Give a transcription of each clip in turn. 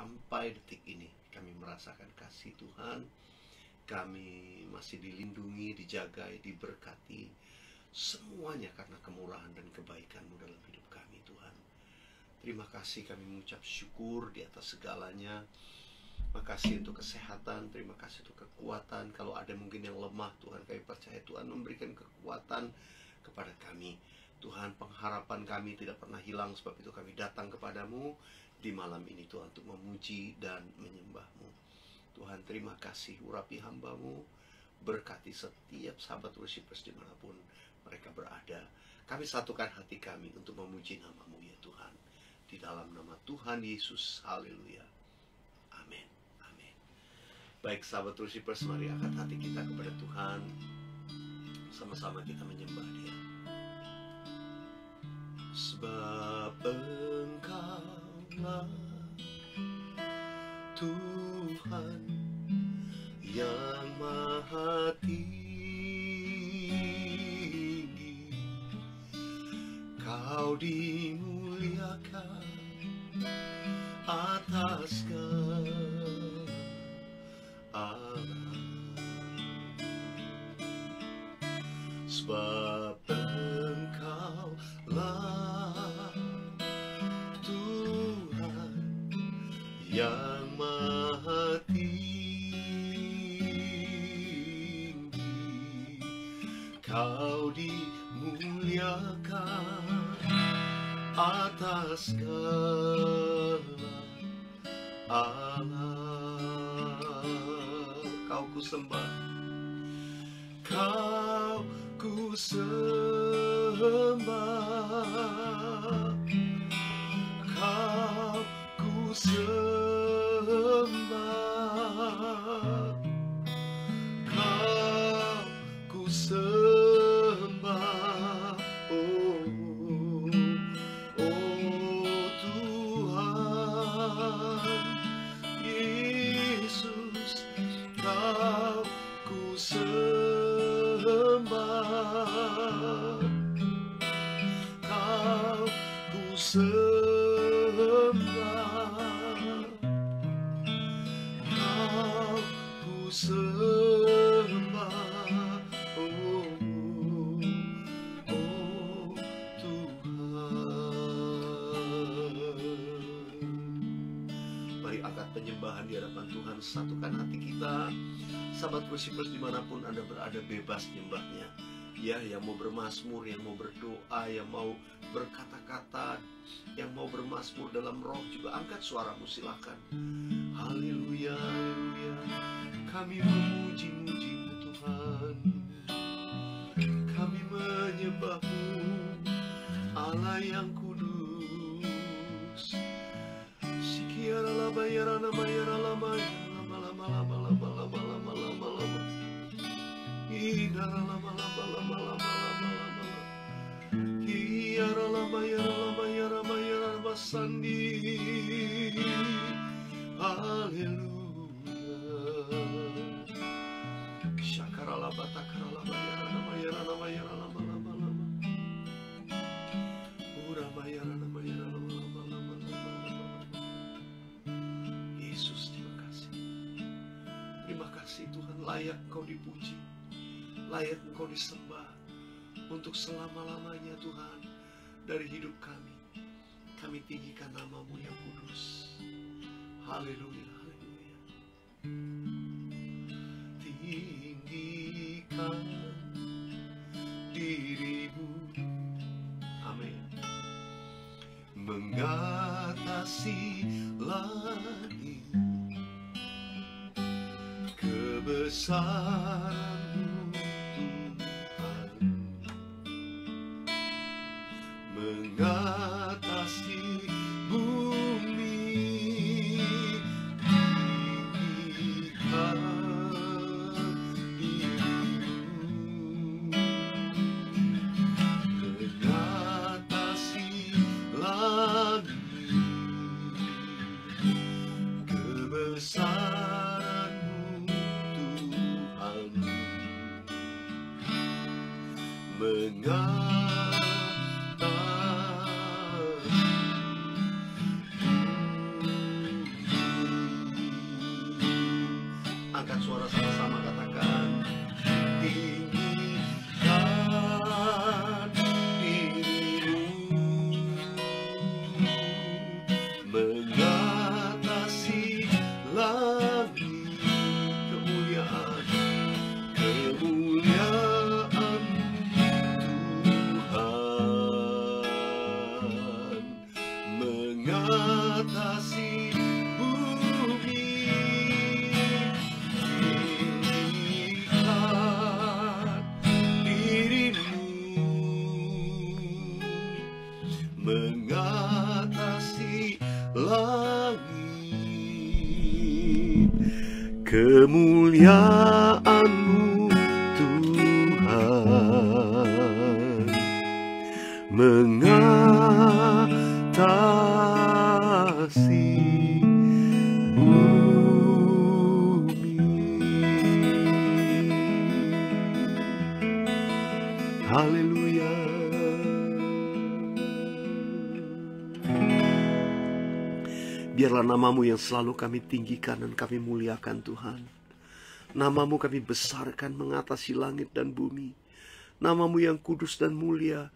sampai detik ini kami merasakan kasih Tuhan. Kami masih dilindungi, dijaga, diberkati, semuanya karena kemurahan dan kebaikan-Mu dalam hidup kami Tuhan. Terima kasih, kami mengucap syukur di atas segalanya. Terima kasih untuk kesehatan, terima kasih untuk kekuatan. Kalau ada mungkin yang lemah, Tuhan, kami percaya Tuhan memberikan kekuatan kepada kami. Tuhan, pengharapan kami tidak pernah hilang, sebab itu kami datang kepadamu di malam ini Tuhan, untuk memuji dan menyembah-Mu. Tuhan, terima kasih, urapi hamba-Mu, berkati setiap sahabat worshipers dimanapun mereka berada. Kami satukan hati kami untuk memuji nama-Mu ya Tuhan, di dalam nama Tuhan Yesus. Haleluya. Amin. Amin. Baik sahabat worshipers, mari angkat hati kita kepada Tuhan. Sama-sama kita menyembah Dia. Sebab Engkaulah Tuhan yang maha tinggi, Kau dimuliakan atas segala alam. Sebab Engkaulah Tuhan yang maha tinggi, Kau dimuliakan atas segala alam. Kau ku sembah, Kau ku sembah, Kau ku sembah, Kau ku sembah, oh, oh Tuhan Yesus, Kau ku sembah, Kau ku sembah, Kau ku sembah, oh, oh Tuhan. Mari angkat penyembahan di hadapan Tuhan, satukan hati kita. Sahabat worshipers dimanapun Anda berada, bebas nyembahnya. Ya, yang mau bermazmur, yang mau berdoa, yang mau berkata-kata, yang mau bermazmur dalam roh juga, angkat suaramu, silakan. Haleluya, haleluya. Kami memuji-muji-Mu Tuhan. Kami menyembah-Mu, Allah yang kudus. Sikiara lama yara nama yara lama lama lama lama lama lama lama lama lama. Idara lama lama lama lama lama lama. Kiara lama yara lama sandi. Haleluya. Syakara lama takara lama yara lama lama lama lama. Urama yara lama lama lama lama lama. Yesus, terima kasih. Terima kasih Tuhan, layak Engkau dipuji, layak Engkau disembah untuk selama-lamanya Tuhan. Dari hidup kami, kami tinggikan nama-Mu yang kudus. Haleluya, haleluya. Tinggikan diri-Mu, amin, mengatasi langit, kebesaran-Mu Tuhan, mengatasi bumi, tinggikan diri-Mu, mengatasi langit, kebesaran-Mu Tuhan, mengatasi angkat suara sama-sama katakan, tinggikan dirimu mengatasi langit, kemuliaan Tuhan mengatasi bumi. Tinggikan dirimu mengatasi langit, kemuliaan-Mu Tuhan mengatasi bumi. Haleluya. Biarlah nama-Mu yang selalu kami tinggikan dan kami muliakan Tuhan. Nama-Mu kami besarkan mengatasi langit dan bumi. Nama-Mu yang kudus dan mulia,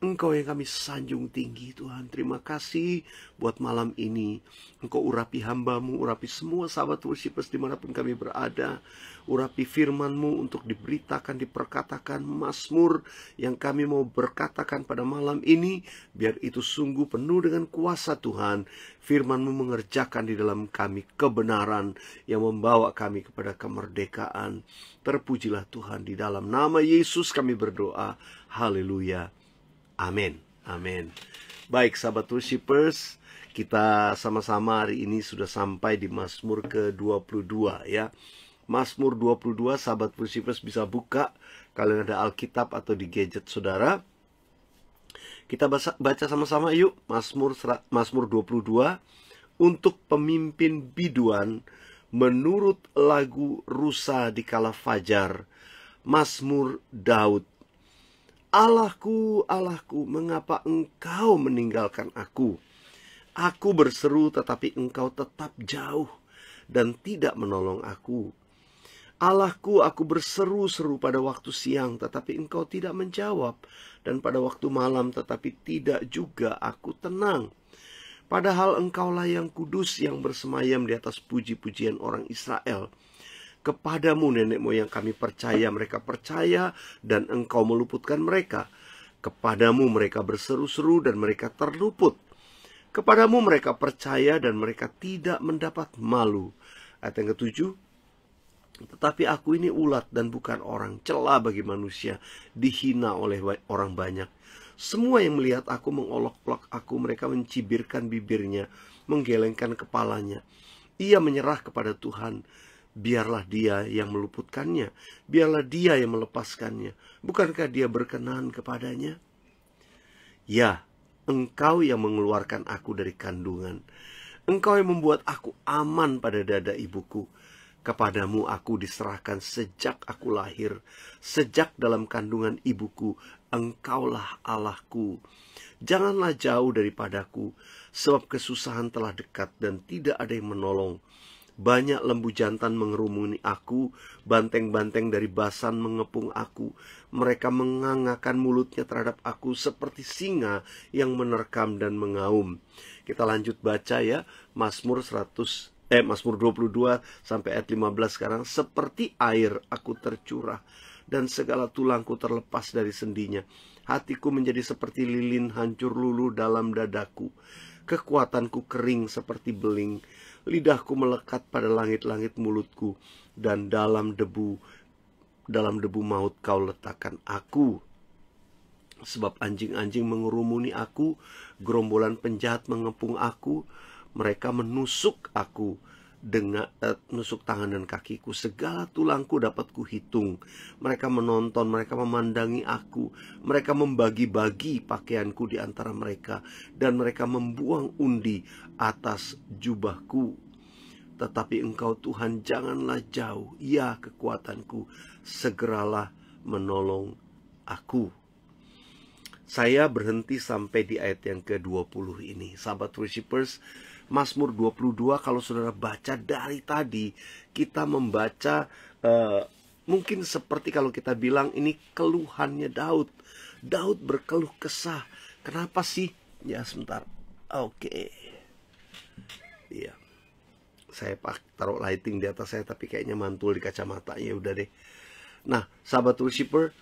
Engkau yang kami sanjung tinggi Tuhan. Terima kasih buat malam ini. Engkau urapi hamba-Mu, urapi semua sahabat worshipers dimanapun kami berada. Urapi firman-Mu untuk diberitakan, diperkatakan mazmur yang kami mau berkatakan pada malam ini. Biar itu sungguh penuh dengan kuasa Tuhan. Firman-Mu mengerjakan di dalam kami kebenaran yang membawa kami kepada kemerdekaan. Terpujilah Tuhan, di dalam nama Yesus kami berdoa. Haleluya. Amin. Amin. Baik sahabat worshipers, kita sama-sama hari ini sudah sampai di Mazmur ke-22 ya. Mazmur 22, sahabat worshipers bisa buka kalau ada Alkitab atau di gadget saudara. Kita baca sama-sama yuk. Mazmur 22 untuk pemimpin biduan menurut lagu Rusa di kala fajar. Mazmur Daud. Allahku, Allahku, mengapa Engkau meninggalkan aku? Aku berseru tetapi Engkau tetap jauh dan tidak menolong aku. Allahku, aku berseru-seru pada waktu siang tetapi Engkau tidak menjawab, dan pada waktu malam tetapi tidak juga aku tenang. Padahal Engkaulah yang kudus yang bersemayam di atas puji-pujian orang Israel. Kepadamu nenek moyang kami percaya, mereka percaya dan Engkau meluputkan mereka. Kepadamu mereka berseru-seru dan mereka terluput. Kepadamu mereka percaya dan mereka tidak mendapat malu. Ayat yang ke-7. Tetapi aku ini ulat dan bukan orang, cela bagi manusia, dihina oleh orang banyak. Semua yang melihat aku mengolok-olok aku, mereka mencibirkan bibirnya, menggelengkan kepalanya. Ia menyerah kepada Tuhan. Biarlah Dia yang meluputkannya, biarlah Dia yang melepaskannya. Bukankah Dia berkenan kepadanya? Ya, Engkau yang mengeluarkan aku dari kandungan. Engkau yang membuat aku aman pada dada ibuku. Kepadamu aku diserahkan sejak aku lahir. Sejak dalam kandungan ibuku, Engkaulah Allahku. Janganlah jauh daripadaku, sebab kesusahan telah dekat dan tidak ada yang menolong. Banyak lembu jantan mengerumuni aku, banteng-banteng dari Basan mengepung aku. Mereka mengangakkan mulutnya terhadap aku seperti singa yang menerkam dan mengaum. Kita lanjut baca ya, Mazmur 22 sampai ayat 15 sekarang. Seperti air aku tercurah dan segala tulangku terlepas dari sendinya. Hatiku menjadi seperti lilin hancur luluh dalam dadaku. Kekuatanku kering seperti beling. Lidahku melekat pada langit-langit mulutku, dan dalam debu maut Kau letakkan aku. Sebab anjing-anjing mengerumuni aku, gerombolan penjahat mengepung aku, mereka menusuk aku dengan nusuk tangan dan kakiku. Segala tulangku dapat kuhitung. Mereka menonton, mereka memandangi aku. Mereka membagi-bagi pakaianku di antara mereka, dan mereka membuang undi atas jubahku. Tetapi Engkau Tuhan janganlah jauh, ya kekuatanku, segeralah menolong aku. Saya berhenti sampai di ayat yang ke-20 ini. Sahabat worshipers, Mazmur 22, kalau saudara baca dari tadi, kita membaca mungkin seperti kalau kita bilang ini keluhannya Daud. Daud berkeluh kesah. Kenapa sih? Ya sebentar. Oke. Iya. Saya taruh lighting di atas saya, tapi kayaknya mantul di kacamata. Ya udah deh. Nah, sahabat worshiper,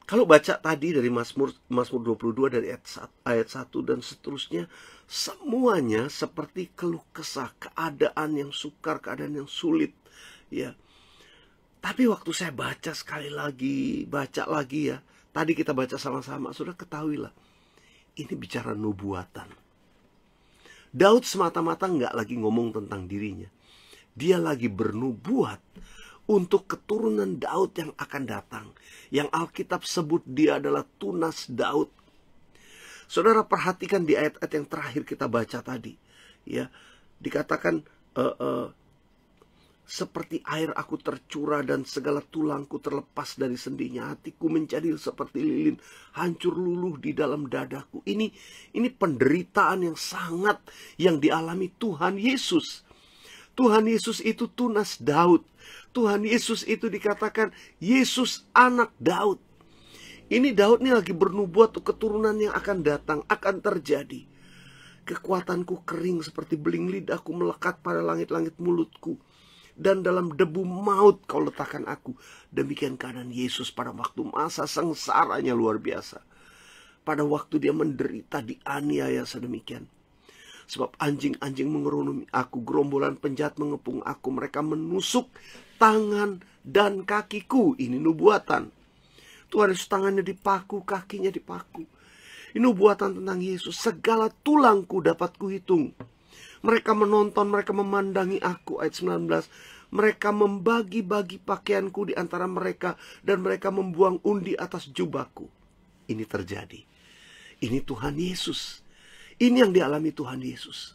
kalau baca tadi dari Mazmur 22 dari ayat 1 dan seterusnya, semuanya seperti keluh kesah, keadaan yang sukar, keadaan yang sulit, ya. Tapi waktu saya baca sekali lagi, baca lagi ya, tadi kita baca sama-sama, sudah ketahuilah, ini bicara nubuatan. Daud semata-mata nggak lagi ngomong tentang dirinya. Dia lagi bernubuat untuk keturunan Daud yang akan datang. Yang Alkitab sebut dia adalah tunas Daud. Saudara perhatikan di ayat-ayat yang terakhir kita baca tadi. Ya, dikatakan seperti air aku tercurah dan segala tulangku terlepas dari sendinya. Hatiku menjadi seperti lilin, hancur luluh di dalam dadaku. Ini penderitaan yang sangat yang dialami Tuhan Yesus. Tuhan Yesus itu tunas Daud. Tuhan Yesus itu dikatakan Yesus anak Daud. Ini Daud ini lagi bernubuat keturunan yang akan datang, akan terjadi. Kekuatanku kering seperti beling lidahku melekat pada langit-langit mulutku. Dan dalam debu maut kau letakkan aku. Demikian keadaan Yesus pada waktu masa sengsaranya luar biasa. Pada waktu dia menderita, dianiaya sedemikian. Sebab anjing-anjing mengerunumi aku, gerombolan penjahat mengepung aku. Mereka menusuk tangan dan kakiku. Ini nubuatan. Tuhan Yesus tangannya dipaku, kakinya dipaku. Ini nubuatan tentang Yesus. Segala tulangku dapat kuhitung. Mereka menonton, mereka memandangi aku. Ayat 19. Mereka membagi-bagi pakaianku di antara mereka. Dan mereka membuang undi atas jubahku. Ini terjadi. Ini Tuhan Yesus. Ini yang dialami Tuhan Yesus.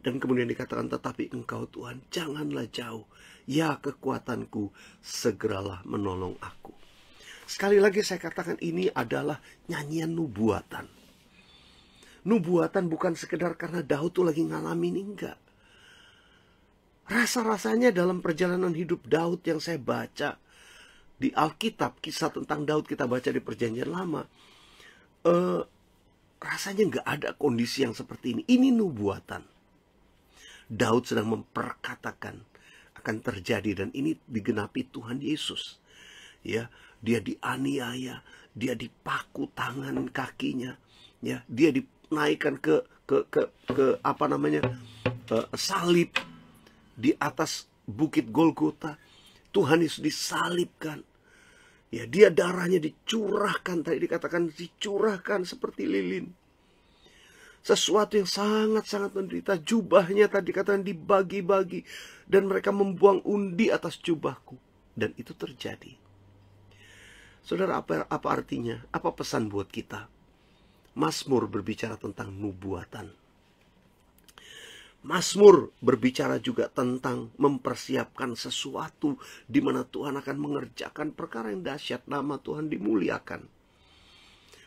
Dan kemudian dikatakan, tetapi engkau Tuhan, janganlah jauh. Ya kekuatanku, segeralah menolong aku. Sekali lagi saya katakan ini adalah nyanyian nubuatan. Nubuatan bukan sekedar karena Daud tuh lagi ngalamin, enggak. Rasa-rasanya dalam perjalanan hidup Daud yang saya baca di Alkitab, kisah tentang Daud kita baca di Perjanjian Lama, rasanya nggak ada kondisi yang seperti ini. Ini nubuatan. Daud sedang memperkatakan akan terjadi dan ini digenapi Tuhan Yesus. Ya, dia dianiaya, dia dipaku tangan kakinya, ya, dia dinaikkan ke apa namanya? Salib di atas bukit Golgota. Tuhan Yesus disalibkan. Ya, dia darahnya dicurahkan, tadi dikatakan dicurahkan seperti lilin. Sesuatu yang sangat-sangat menderita. Jubahnya tadi dikatakan dibagi-bagi. Dan mereka membuang undi atas jubahku. Dan itu terjadi. Saudara, apa artinya? Apa pesan buat kita? Mazmur berbicara tentang nubuatan. Mazmur berbicara juga tentang mempersiapkan sesuatu di mana Tuhan akan mengerjakan perkara yang dahsyat, nama Tuhan dimuliakan.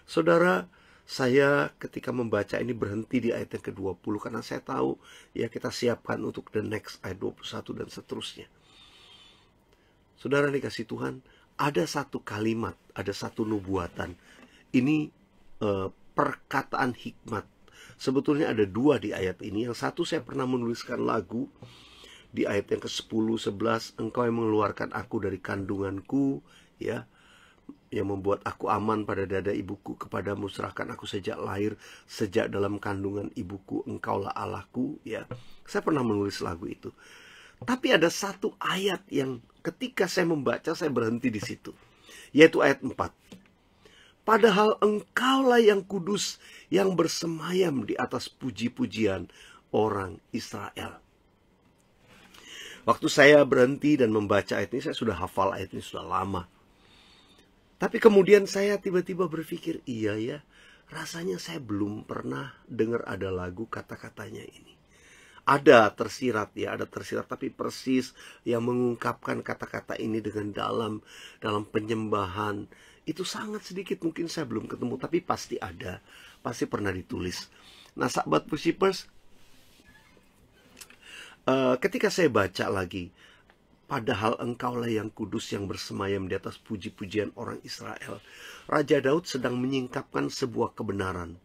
Saudara, saya ketika membaca ini berhenti di ayat yang ke-20 karena saya tahu ya kita siapkan untuk the next ayat 21 dan seterusnya. Saudara dikasih Tuhan, ada satu kalimat, ada satu nubuatan. Ini perkataan hikmat. Sebetulnya ada dua di ayat ini. Yang satu saya pernah menuliskan lagu di ayat yang ke-10, 11. Engkau yang mengeluarkan aku dari kandunganku, ya, yang membuat aku aman pada dada ibuku. Kepadamu serahkan aku sejak lahir, sejak dalam kandungan ibuku. Engkaulah Allahku, ya. Saya pernah menulis lagu itu. Tapi ada satu ayat yang ketika saya membaca saya berhenti di situ, yaitu ayat 4. Padahal engkaulah yang kudus, yang bersemayam di atas puji-pujian orang Israel. Waktu saya berhenti dan membaca ayat ini, saya sudah hafal ayat ini sudah lama. Tapi kemudian saya tiba-tiba berpikir, iya ya, rasanya saya belum pernah dengar ada lagu kata-katanya ini. Ada tersirat ya, ada tersirat, tapi persis yang mengungkapkan kata-kata ini dengan dalam penyembahan. Itu sangat sedikit, mungkin saya belum ketemu, tapi pasti ada. pasti pernah ditulis. Nah, sahabat worshipers, ketika saya baca lagi, padahal engkaulah yang kudus yang bersemayam di atas puji-pujian orang Israel. Raja Daud sedang menyingkapkan sebuah kebenaran.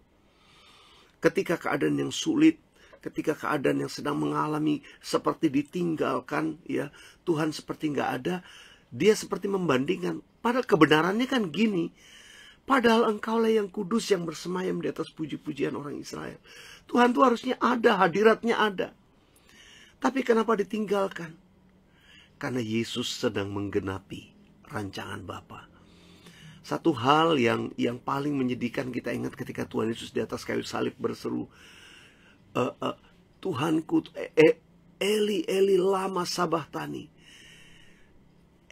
Ketika keadaan yang sulit, ketika keadaan yang sedang mengalami seperti ditinggalkan, ya, Tuhan seperti nggak ada, dia seperti membandingkan. Padahal kebenarannya kan gini, padahal engkaulah yang kudus yang bersemayam di atas puji-pujian orang Israel. Tuhan tuh harusnya ada, hadiratnya ada. Tapi kenapa ditinggalkan? Karena Yesus sedang menggenapi rancangan Bapa. Satu hal yang paling menyedihkan kita ingat ketika Tuhan Yesus di atas kayu salib berseru, Tuhanku, Eli, Eli, lama sabachthani.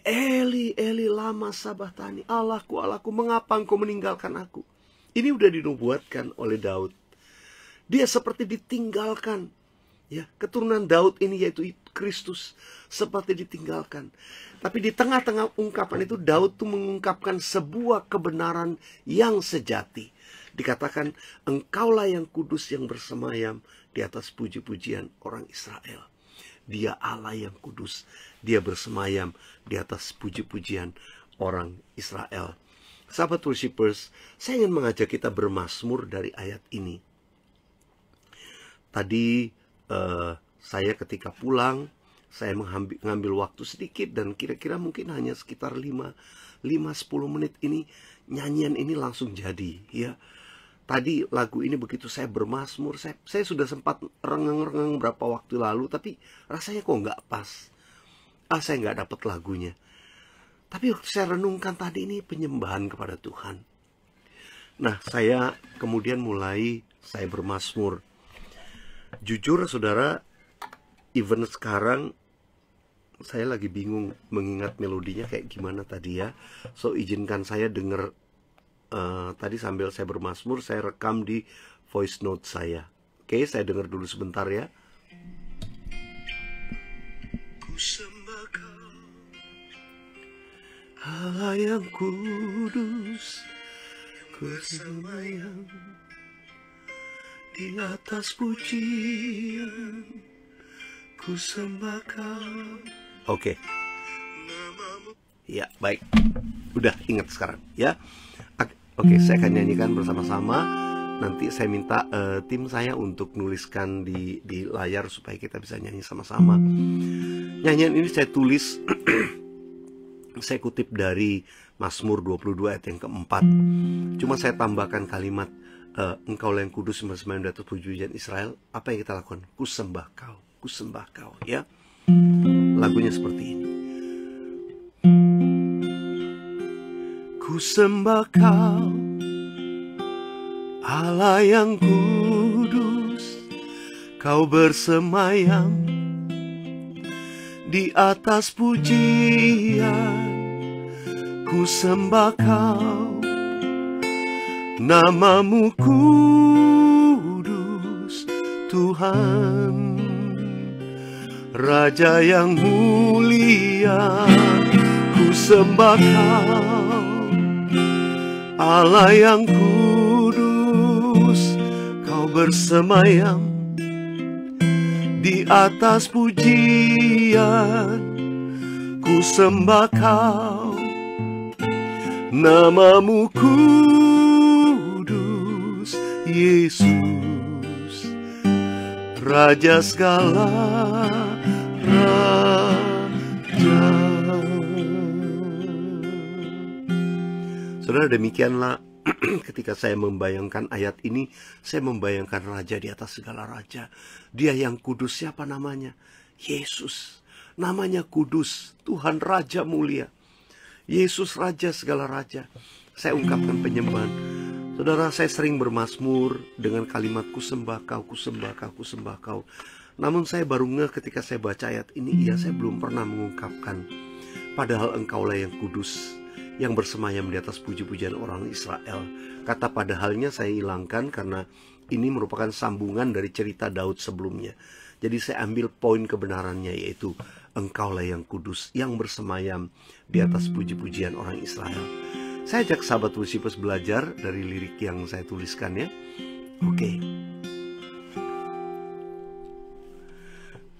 Eli, Eli, lama sabachthani. Allahku, Allahku, mengapa engkau meninggalkan aku? Ini udah dinubuatkan oleh Daud. Dia seperti ditinggalkan. Ya, keturunan Daud ini yaitu Kristus seperti ditinggalkan. Tapi di tengah-tengah ungkapan itu Daud tuh mengungkapkan sebuah kebenaran yang sejati. Dikatakan, engkaulah yang kudus yang bersemayam di atas puji-pujian orang Israel. Dia Allah yang kudus. Dia bersemayam di atas puji-pujian orang Israel. Sahabat worshipers, saya ingin mengajak kita bermazmur dari ayat ini. Tadi saya ketika pulang, saya mengambil waktu sedikit dan kira-kira mungkin hanya sekitar 5-10 menit ini, nyanyian ini langsung jadi, ya. Tadi lagu ini begitu saya bermazmur, saya sudah sempat rengeng-rengeng berapa waktu lalu, tapi rasanya kok nggak pas. Saya nggak dapat lagunya. Tapi waktu saya renungkan tadi ini penyembahan kepada Tuhan. Nah, saya kemudian saya bermazmur. Jujur saudara, even sekarang saya lagi bingung mengingat melodinya kayak gimana tadi ya. So izinkan saya dengar tadi sambil saya bermazmur, saya rekam di voice note saya. Oke, saya dengar dulu sebentar ya. Ku sembah Kau, Allah yang kudus, bersemayam di atas pujian, ku sembah Kau. Oke. Ya, baik. Udah ingat sekarang ya. Oke, saya akan nyanyikan bersama-sama. Nanti saya minta tim saya untuk nuliskan di layar supaya kita bisa nyanyi sama-sama. Nyanyian ini saya tulis saya kutip dari Mazmur 22 ayat yang keempat. Cuma saya tambahkan kalimat engkaulah yang kudus bersemayam di atas puji-pujian Israel. Apa yang kita lakukan? Ku sembah Kau, ku sembah Kau, ya. Lagunya seperti ini. Ku sembah Kau, Allah yang kudus, Kau bersemayam di atas pujian. Ku sembah Kau, Namamu kudus Tuhan, Raja yang mulia. Ku sembah Kau, Allah yang kudus, Kau bersemayam di atas pujian. Ku sembah Kau, Namamu kudus Yesus, Raja segala raja. Saudara, demikianlah ketika saya membayangkan ayat ini, saya membayangkan Raja di atas segala raja. Dia yang kudus, siapa namanya? Yesus. Namanya kudus, Tuhan Raja mulia. Yesus Raja segala raja. Saya ungkapkan penyembahan. Saudara, saya sering bermazmur dengan kalimat ku sembah Kau, ku sembah Kau, ku sembah Kau. Namun saya baru ngeh ketika saya baca ayat ini, saya belum pernah mengungkapkan padahal engkaulah yang kudus, yang bersemayam di atas puji-pujian orang Israel. Kata padahalnya saya hilangkan karena ini merupakan sambungan dari cerita Daud sebelumnya. Jadi saya ambil poin kebenarannya, yaitu engkaulah yang kudus, yang bersemayam di atas puji-pujian orang Israel. Saya ajak sahabat worshipers belajar dari lirik yang saya tuliskan ya. Oke.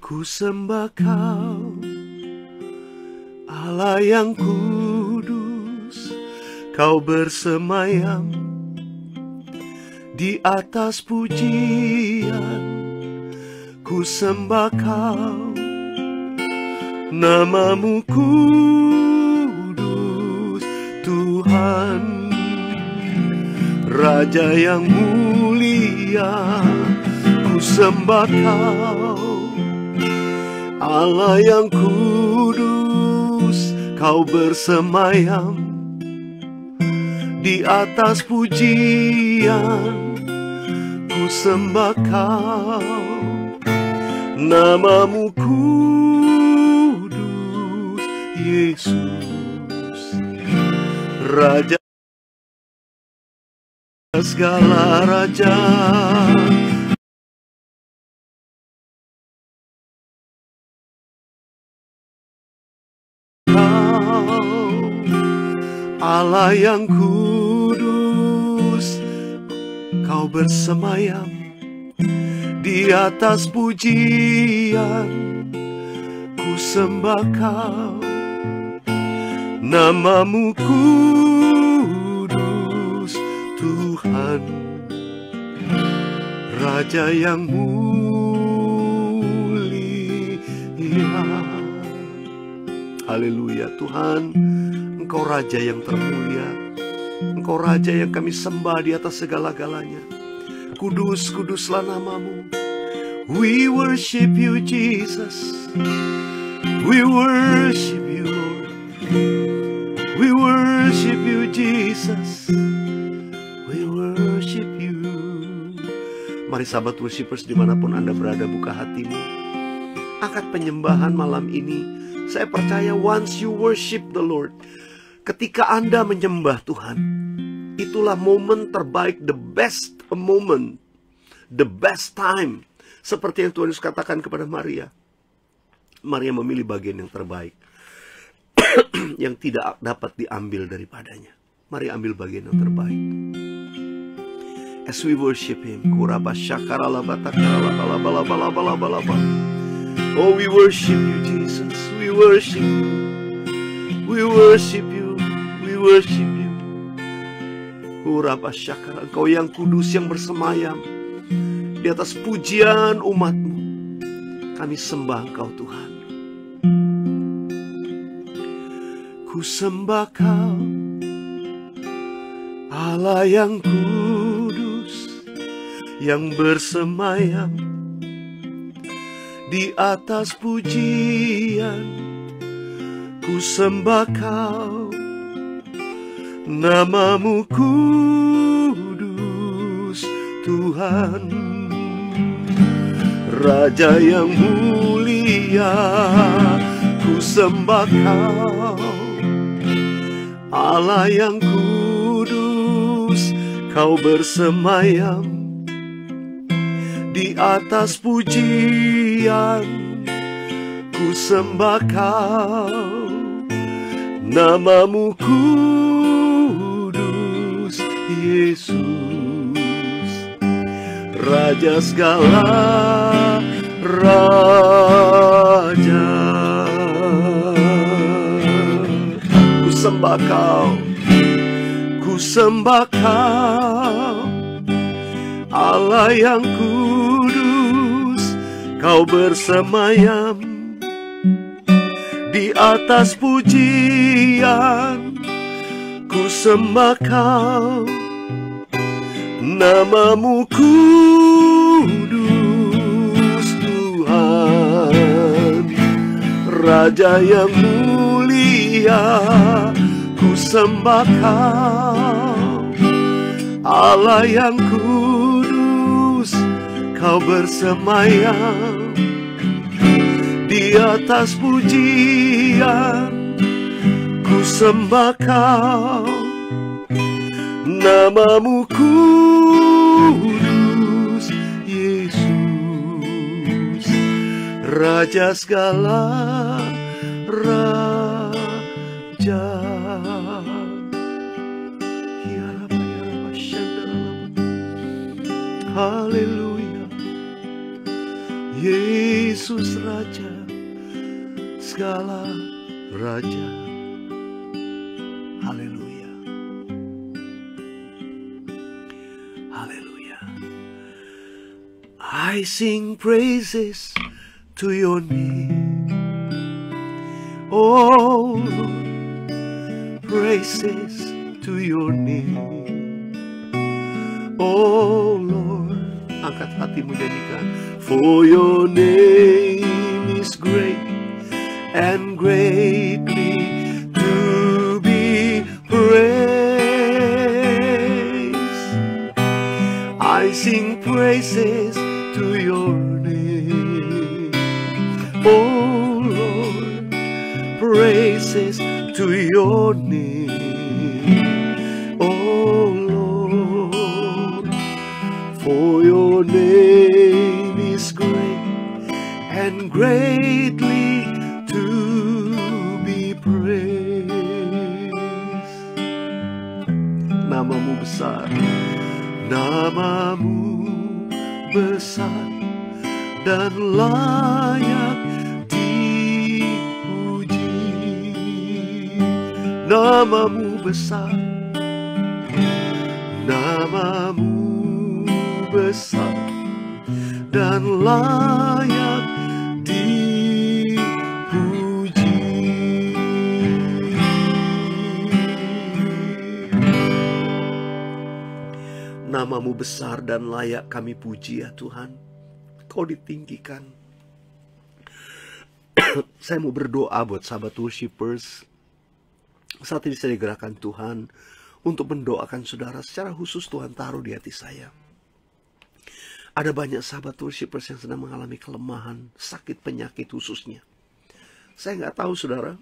Ku sembah Kau, Allah yang kudus, Kau bersemayam di atas pujian. Ku sembah Kau, Namamu kudus, Tuhan, Raja yang mulia. Ku sembah Kau, Allah yang kudus, Kau bersemayam di atas pujian. Ku sembah Kau, Namamu kudus, Yesus, Raja segala raja. Allah yang kudus, Kau bersemayam di atas pujian. Ku sembah Kau, Namamu kudus, Tuhan, Raja yang mulia. Haleluya. Tuhan, Engkau Raja yang termulia, Engkau Raja yang kami sembah di atas segala-galanya. Kudus, kuduslah namamu. We worship you, Jesus. We worship you, Lord. We worship you, Jesus. We worship you. Mari sahabat worshipers dimanapun Anda berada, buka hatimu. Angkat penyembahan malam ini. Saya percaya once you worship the Lord, ketika Anda menyembah Tuhan, itulah momen terbaik, the best moment, the best time. Seperti yang Tuhan Yesus katakan kepada Maria. Maria memilih bagian yang terbaik yang tidak dapat diambil daripadanya. Mari ambil bagian yang terbaik. As we worship Him, oh, we worship you, Jesus. We worship you. We worship you. We worship you. Engkau yang kudus, yang bersemayam di atas pujian umat-Mu. Kami sembah Engkau, Tuhan. Ku sembah Kau, Allah yang kudus, yang bersemayam di atas pujian. Ku sembah Kau, Namamu kudus, Tuhan, Raja yang mulia. Ku sembah Kau, Allah yang kudus, Kau bersemayam di atas pujian. Ku sembah Kau, Namamu kudus, Yesus, Raja segala raja. Ku sembah Kau, ku sembah Kau, Allah yang kudus, Kau bersemayam di atas pujian. Ku sembah Kau, Namamu kudus, Tuhan, Raja yang mulia. Ku sembah Kau, Allah yang kudus, Kau bersemayam di atas pujian. Ku sembah Kau, Namamu kudus, Yesus, Raja segala raja. Yesus Raja, segala Raja. Haleluya. Haleluya. I sing praises to your name, oh Lord, praises to your name, oh Lord. Angkat hatimu, nyanyikan. For your name is great and greatly to be praised. I sing praises to your name, oh Lord, praises to your name, oh Lord. For your name is great and greatly to be praised. Namamu besar, namamu besar dan layak dipuji. Namamu besar, namamu besar dan layak dipuji. Namamu besar dan layak kami puji ya Tuhan. Kau ditinggikan. Saya mau berdoa buat sahabat worshipers. Saat ini saya digerakkan Tuhan untuk mendoakan saudara. Secara khusus Tuhan taruh di hati saya. Ada banyak sahabat worshipers yang sedang mengalami kelemahan, sakit penyakit khususnya. Saya nggak tahu saudara.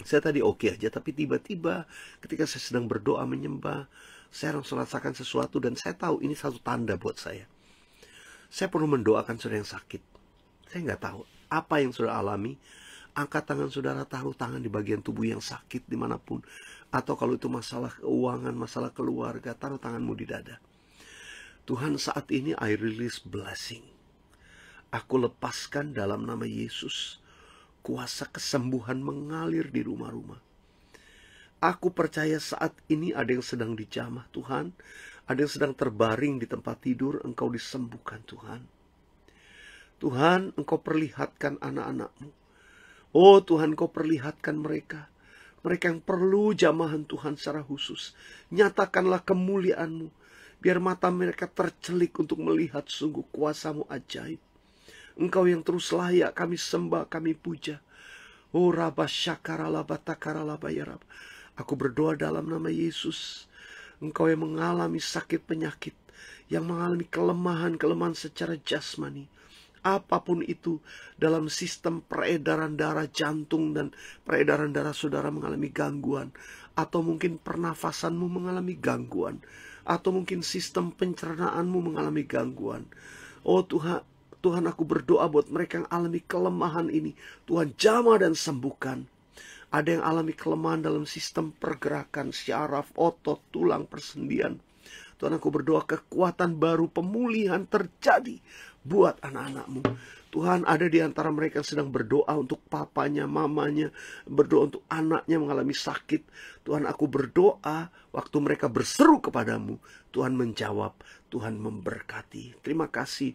Saya tadi oke aja, tapi tiba-tiba ketika saya sedang berdoa menyembah, saya langsung rasakan sesuatu dan saya tahu ini satu tanda buat saya. Saya perlu mendoakan saudara yang sakit. Saya nggak tahu apa yang saudara alami. Angkat tangan saudara, taruh tangan di bagian tubuh yang sakit dimanapun. Atau kalau itu masalah keuangan, masalah keluarga, taruh tanganmu di dada. Tuhan, saat ini I release blessing. Aku lepaskan dalam nama Yesus. Kuasa kesembuhan mengalir di rumah-rumah. Aku percaya saat ini ada yang sedang dijamah Tuhan. Ada yang sedang terbaring di tempat tidur. Engkau disembuhkan Tuhan. Tuhan, Engkau perlihatkan anak-anak-Mu. Oh Tuhan, Engkau perlihatkan mereka. Mereka yang perlu jamahan Tuhan secara khusus. Nyatakanlah kemuliaan-Mu. Biar mata mereka tercelik untuk melihat sungguh kuasa-Mu ajaib. Engkau yang terus layak kami sembah, kami puja. Oh Rabba Syakaralaba Takaralaba ya Rab. Aku berdoa dalam nama Yesus. Engkau yang mengalami sakit penyakit. Yang mengalami kelemahan secara jasmani. Apapun itu dalam sistem peredaran darah jantung dan peredaran darah saudara mengalami gangguan. Atau mungkin pernafasanmu mengalami gangguan. Atau mungkin sistem pencernaanmu mengalami gangguan. Oh Tuhan, Tuhan aku berdoa buat mereka yang alami kelemahan ini. Tuhan jamah dan sembuhkan. Ada yang alami kelemahan dalam sistem pergerakan, syaraf, otot, tulang, persendian. Tuhan aku berdoa kekuatan baru, pemulihan terjadi buat anak-anak-Mu. Tuhan, ada di antara mereka yang sedang berdoa untuk papanya, mamanya, berdoa untuk anaknya mengalami sakit. Tuhan, aku berdoa waktu mereka berseru kepadamu, Tuhan menjawab, Tuhan memberkati. Terima kasih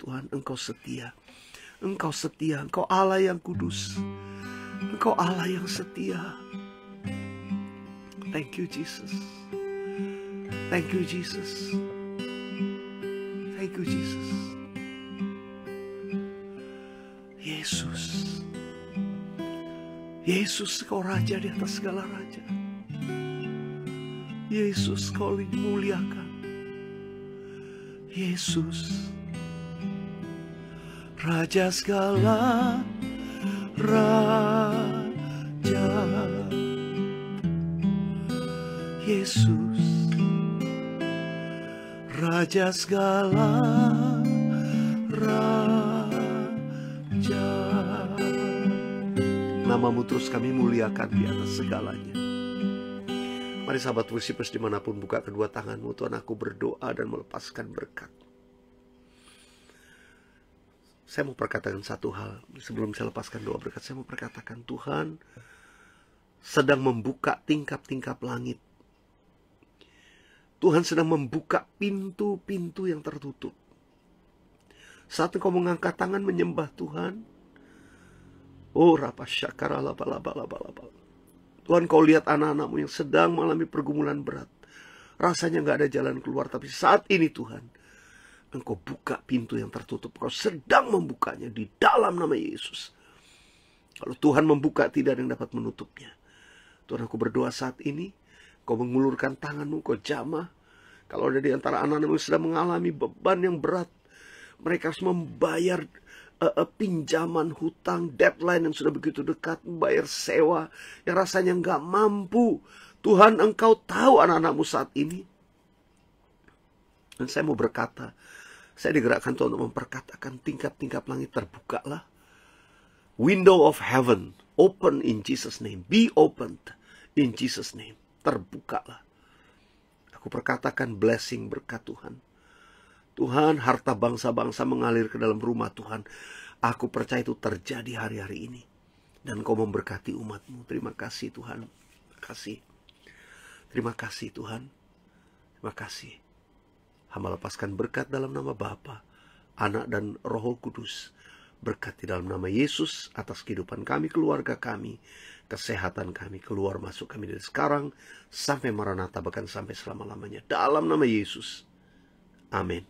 Tuhan, Engkau setia. Engkau setia, Engkau Allah yang kudus. Engkau Allah yang setia. Thank you Jesus. Thank you Jesus. Thank you Jesus. Yesus, Yesus Kau Raja di atas segala raja. Yesus Kau dimuliakan. Yesus, Raja segala raja. Yesus, Raja segala raja. Namamu terus kami muliakan di atas segalanya. Mari sahabat worshipers dimanapun buka kedua tanganmu. Tuhan aku berdoa dan melepaskan berkat. Saya mau perkatakan satu hal. Sebelum saya lepaskan doa berkat, saya mau perkatakan Tuhan sedang membuka tingkap-tingkap langit. Tuhan sedang membuka pintu-pintu yang tertutup. Saat engkau mengangkat tangan menyembah Tuhan, oh rapa syakara laba. Tuhan, kau lihat anak-anakmu yang sedang mengalami pergumulan berat. Rasanya gak ada jalan keluar, tapi saat ini Tuhan, engkau buka pintu yang tertutup. Engkau sedang membukanya di dalam nama Yesus. Kalau Tuhan membuka, tidak ada yang dapat menutupnya. Tuhan, aku berdoa saat ini, kau mengulurkan tanganmu, kau jamah. Kalau ada di antara anak-anakmu yang sedang mengalami beban yang berat, mereka harus membayar pinjaman, hutang, deadline yang sudah begitu dekat, membayar sewa yang rasanya nggak mampu. Tuhan, engkau tahu anak-anakmu saat ini. Dan saya mau berkata, saya digerakkan Tuhan untuk memperkatakan tingkap-tingkap langit terbukalah. Window of heaven, open in Jesus' name. Be opened in Jesus' name. Terbukalah. Aku perkatakan blessing berkat Tuhan. Tuhan, harta bangsa-bangsa mengalir ke dalam rumah Tuhan. Aku percaya itu terjadi hari-hari ini. Dan kau memberkati umat-Mu. Terima kasih Tuhan. Terima kasih. Terima kasih Tuhan. Terima kasih. Hamba lepaskan berkat dalam nama Bapa, Anak dan Roh Kudus. Berkat di dalam nama Yesus atas kehidupan kami, keluarga kami, kesehatan kami, keluar masuk kami dari sekarang sampai Maranatha, bahkan sampai selama-lamanya. Dalam nama Yesus. Amin.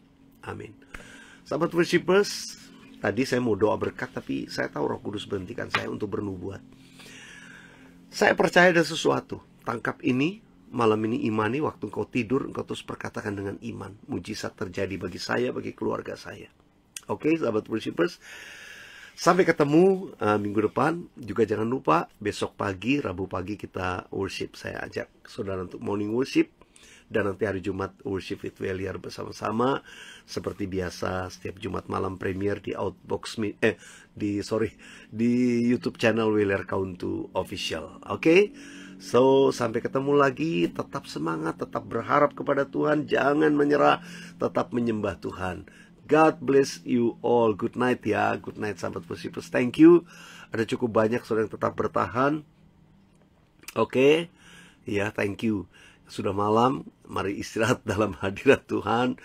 Amin. Sahabat worshipers, tadi saya mau doa berkat, tapi saya tahu Roh Kudus berhentikan saya untuk bernubuat. Saya percaya ada sesuatu. Tangkap ini, malam ini imani, waktu engkau tidur, engkau terus perkatakan dengan iman. Mujizat terjadi bagi saya, bagi keluarga saya. Oke, sahabat worshipers. Sampai ketemu minggu depan. Juga jangan lupa, besok pagi, Rabu pagi kita worship. Saya ajak saudara untuk morning worship. Dan nanti hari Jumat worship with Weliar bersama-sama. Seperti biasa, setiap Jumat malam premier di Outbox di YouTube channel Weliar Kauntu Official. Oke? So, sampai ketemu lagi. Tetap semangat, tetap berharap kepada Tuhan. Jangan menyerah, tetap menyembah Tuhan. God bless you all. Good night ya. Good night sahabat worshipers. Thank you. Ada cukup banyak saudara yang tetap bertahan. Oke. Ya, thank you. Sudah malam, mari istirahat dalam hadirat Tuhan.